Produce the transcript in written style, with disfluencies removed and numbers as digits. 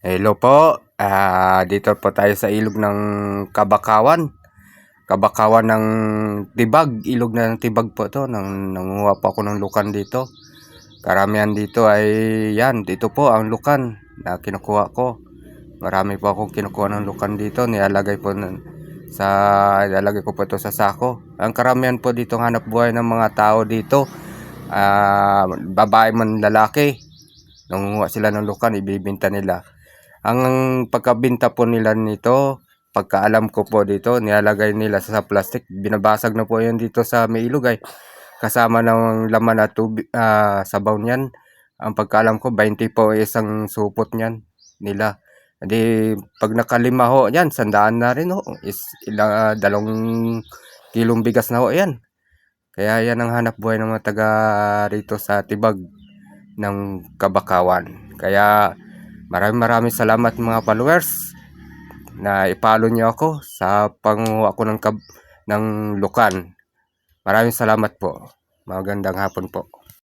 Hello po, dito po tayo sa ilog ng Kabakawan. Kabakawan ng Tibag, ilog ng Tibag po to. Nanguha po ako ng lukan dito. Karamihan dito ay yan, dito po ang lukan na kinukuha ko. Marami po akong kinukuha ng lukan dito. Nilalagay ko po ito sa sako. Ang karamihan po dito hanap buhay ng mga tao dito. Babae man lalaki. Nanguha sila ng lukan, ibibinta nila. Ang pagkabinta po nila nito, pagkaalam ko po dito, nilalagay nila sa plastic. Binabasag na po yan dito sa may ilog ay kasama ng laman at tubig, sabaw niyan. Ang pagkaalam ko, 20 po isang supot niyan nila. Hindi, pag nakalima ho, yan, 100 na rin ho. Ilang, 2 kilong bigas na ho yan. Kaya yan ang hanap buhay ng mga taga rito sa Tibag ng Kabakawan. Kaya maraming salamat mga followers na i-follow niyo ako sa panguha ko ng lukan. Maraming salamat po. Magandang hapon po.